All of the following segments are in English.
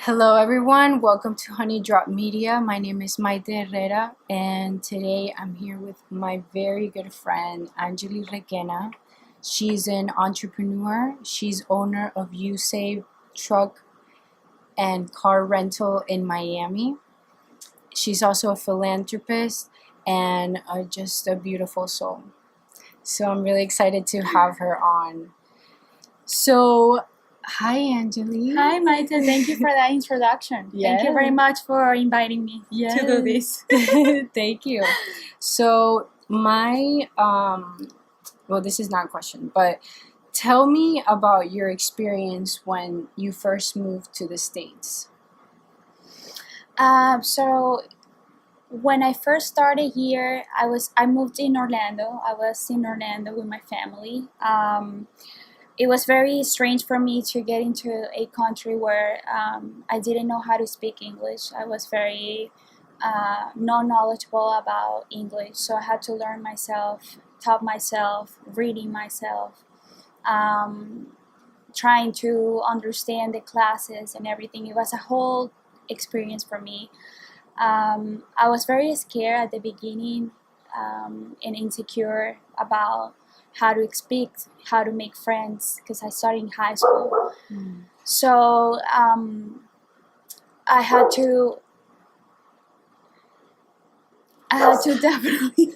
Hello, everyone. Welcome to Honey Drop Media. My name is Maite Herrera, and today I'm here with my very good friend, Angely Requena. She's an entrepreneur. She's owner of You Save Truck and Car Rental in Miami. She's also a philanthropist and just a beautiful soul. So I'm really excited to have her on. So, hi, Angely. Hi, Maite. Thank you for that introduction. Thank you very much for inviting me to do this. Thank you. So, this is not a question, but tell me about your experience when you first moved to the States. So when I first started here, I moved in Orlando. I was in Orlando with my family. It was very strange for me to get into a country where I didn't know how to speak English. I was very not knowledgeable about English, so I had to learn myself, taught myself, reading myself, trying to understand the classes and everything. It was a whole experience for me. I was very scared at the beginning and insecure about how to speak, how to make friends, because I started in high school. So I had to definitely.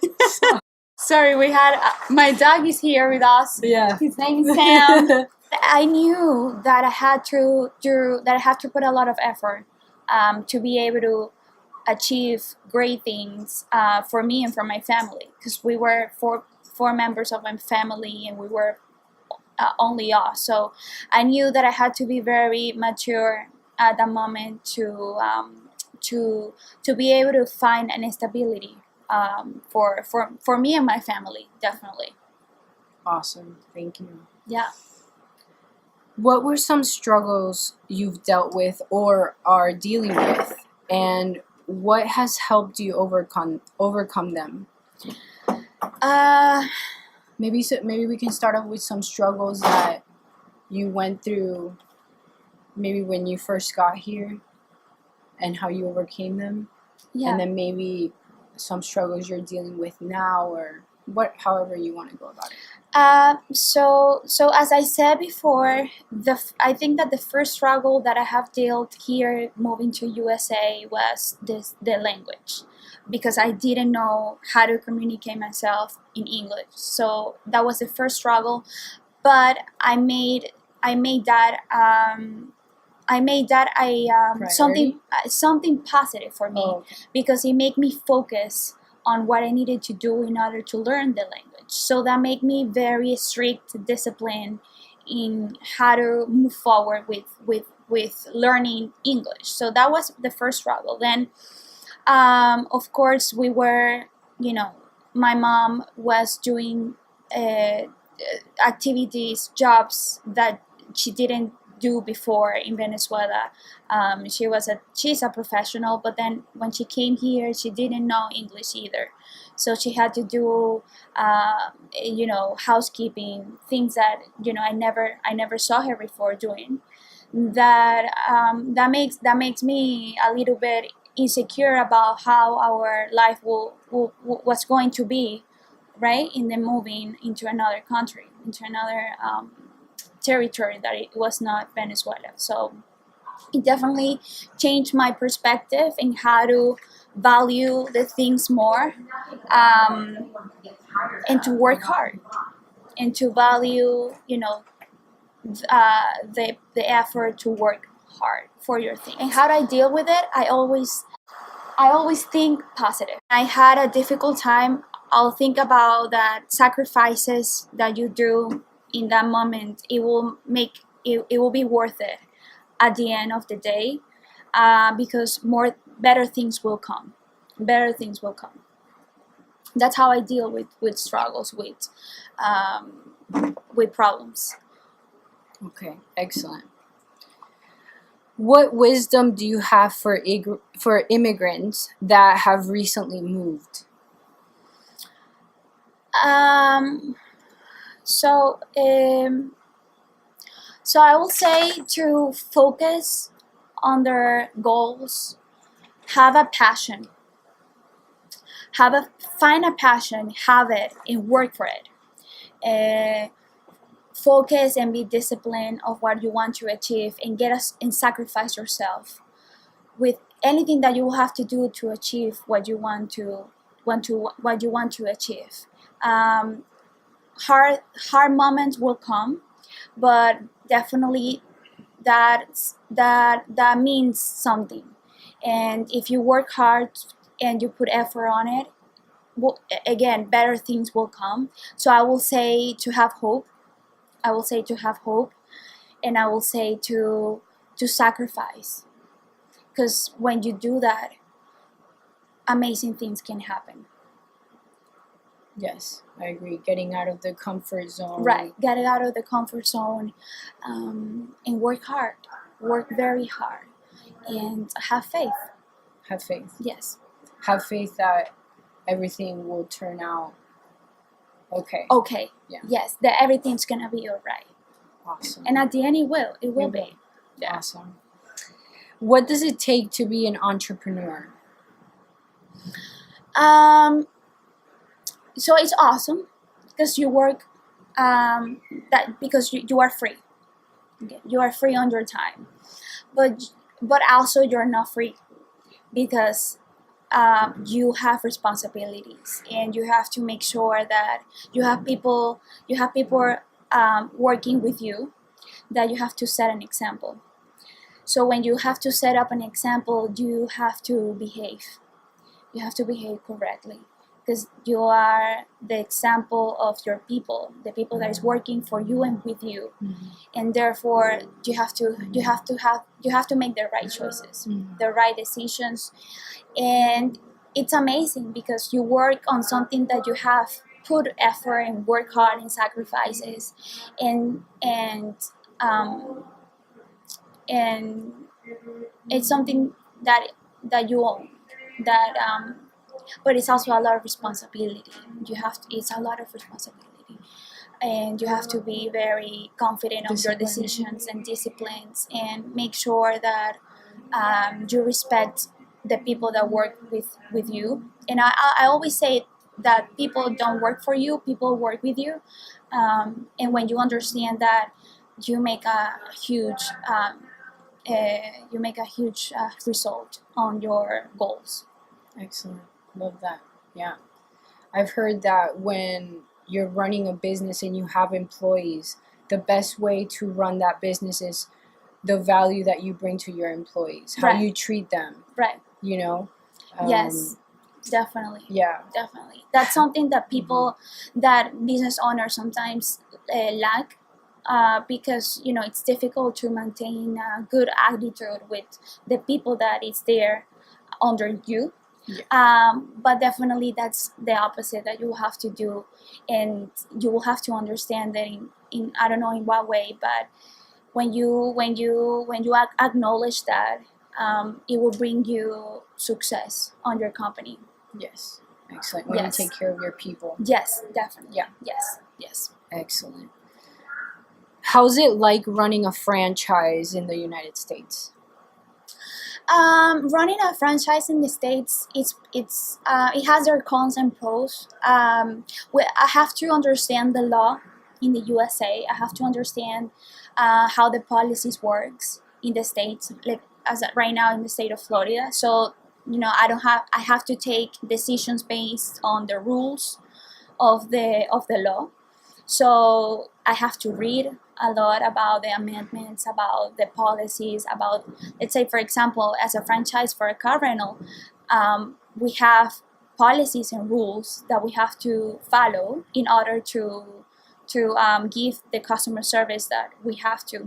Sorry, we had my dog is here with us. Yeah. His name is Sam. I knew that I had to put a lot of effort to be able to achieve great things for me and for my family, because we were four members of my family and we were only us. So I knew that I had to be very mature at that moment to be able to find an stability for me and my family, definitely. Awesome. Thank you. Yeah. What were some struggles you've dealt with or are dealing with, and what has helped you overcome them? Maybe we can start off with some struggles that you went through, maybe when you first got here, and how you overcame them. Yeah. And then maybe some struggles you're dealing with now, or however you want to go about it. So as I said before, I think that the first struggle that I have dealt here moving to USA was the language, because I didn't know how to communicate myself in English. So that was the first struggle, but I made that something positive for me. Okay. Because it made me focus on what I needed to do in order to learn the language. So that made me very strict, disciplined in how to move forward with learning English. So that was the first struggle. Then, of course, we were, my mom was doing activities, jobs that she didn't do before in Venezuela. She's a professional, but then when she came here, she didn't know English either. So she had to do, housekeeping, things that I never saw her before doing. That makes me a little bit insecure about how our life was going to be, right? In the moving into another country, into another territory that it was not Venezuela. So it definitely changed my perspective in how to value the things more, and to work hard, and to value the effort to work hard for your thing. And how do I deal with it? I always think positive. I had a difficult time. I'll think about that sacrifices that you do in that moment. It will be worth it at the end of the day, because better things will come. Better things will come. That's how I deal with struggles, with problems. Okay, excellent. What wisdom do you have for immigrants that have recently moved? So I will say to focus under goals, have a passion. Find a passion, have it, and work for it. Focus and be disciplined of what you want to achieve, and get us and sacrifice yourself with anything that you will have to do to achieve what you want to achieve. Hard moments will come, but definitely that means something. And if you work hard and you put effort on it, again, better things will come. So I will say to have hope. I will say to have hope, and I will say to sacrifice, because when you do that, amazing things can happen. Yes, I agree. Getting out of the comfort zone. Right, get it out of the comfort zone, and work hard, work very hard, and have faith. Have faith. Yes. Have faith that everything will turn out okay. Okay. Yeah. Yes, that everything's gonna be all right. Awesome. And at the end, it will be. Yeah. Awesome. What does it take to be an entrepreneur? So it's awesome because you work because you are free. Okay? You are free on your time, but also you're not free because you have responsibilities, and you have to make sure that you have people working with you, that you have to set an example. So when you have to set up an example, you have to behave. You have to behave correctly, because you are the example of your people, the people that is working for you and with you, and therefore you have to make the right choices, the right decisions. And it's amazing because you work on something that you have put effort and work hard and sacrifices, and it's something that you own, that but it's also a lot of responsibility. It's a lot of responsibility, and you have to be very confident of your decisions and disciplines, and make sure that you respect the people that work with you. And I always say that people don't work for you, people work with you. And when you understand that, you make a huge result on your goals. Excellent. Love that. Yeah. I've heard that when you're running a business and you have employees, the best way to run that business is the value that you bring to your employees, how you treat them. Right. You know? Yes. Definitely. Yeah. Definitely. That's something that people, that business owners sometimes lack. Because it's difficult to maintain a good attitude with the people that is there under you. Yeah. But definitely that's the opposite that you will have to do, and you will have to understand that in I don't know in what way, but when you acknowledge that, it will bring you success on your company. Yes. Excellent. When you take care of your people. Yes, definitely. Yeah. Yes. Excellent. How's it like running a franchise in the United States? Running a franchise in the States, it has their cons and pros. I have to understand the law in the USA. I have to understand how the policies works in the States, like right now in the state of Florida. So I have to take decisions based on the rules of the law. So I have to read a lot about the amendments, about the policies, about, let's say, for example, as a franchise for a car rental, we have policies and rules that we have to follow in order to give the customer service that we have to.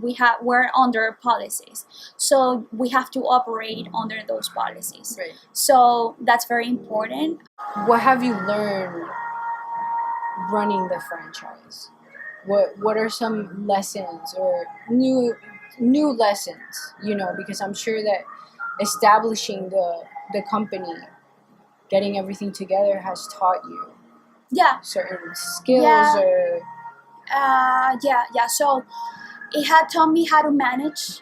We're under policies, so we have to operate under those policies. Right. So that's very important. What have you learned running the franchise? What are some lessons or new lessons? Because I'm sure that establishing the company, getting everything together, has taught you certain skills or So it had taught me how to manage.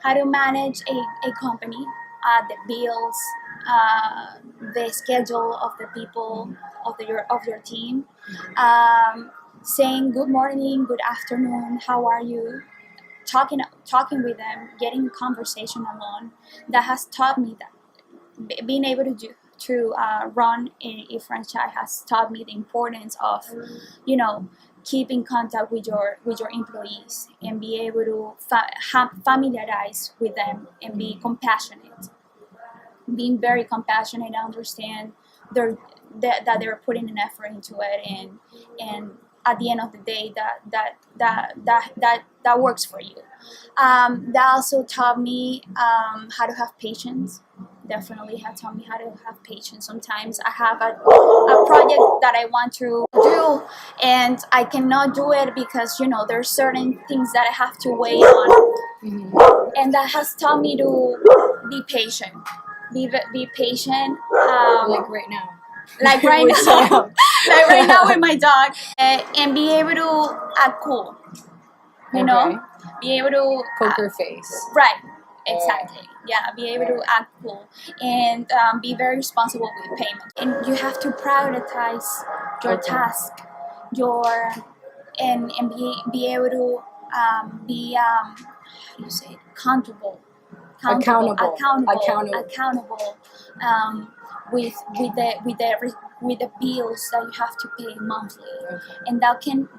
how to manage a company, the bills, the schedule of the people of your team, saying good morning, good afternoon, how are you, talking with them, getting conversation along. That has taught me that being able to run a franchise has taught me the importance of, keep in contact with your employees and be able to familiarize with them and be compassionate, being very compassionate, understand that they're putting an effort into it, and at the end of the day that works for you. That also taught me how to have patience. Definitely have taught me how to have patience. Sometimes I have a project that I want to do and I cannot do it because there's certain things that I have to wait on. Mm-hmm. And that has taught me to be patient. Be patient. Like right now. Like right With now, Sam. like right now with my dog, and be able to act cool. Okay. Be able to Poker face. right. Exactly. Yeah, be able to act cool and be very responsible with payment. And you have to prioritize your task, and be able to be how do you say it? Accountable with the bills that you have to pay monthly, and that can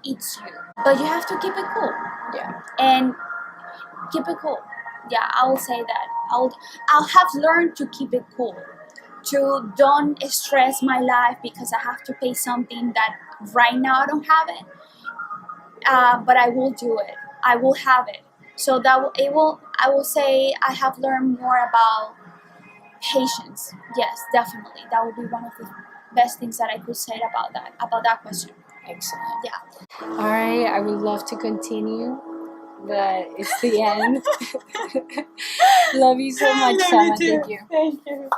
eat you. But you have to keep it cool. Yeah. And keep it cool. Yeah, I will say that. I'll have learned to keep it cool. To don't stress my life because I have to pay something that right now I don't have it. But I will do it. I will have it. So I will say I have learned more about patience. Yes, definitely. That would be one of the best things that I could say about that question. Excellent. Yeah. All right, I would love to continue, but it's the end. Love you so much, Sama. Thank you. Thank you.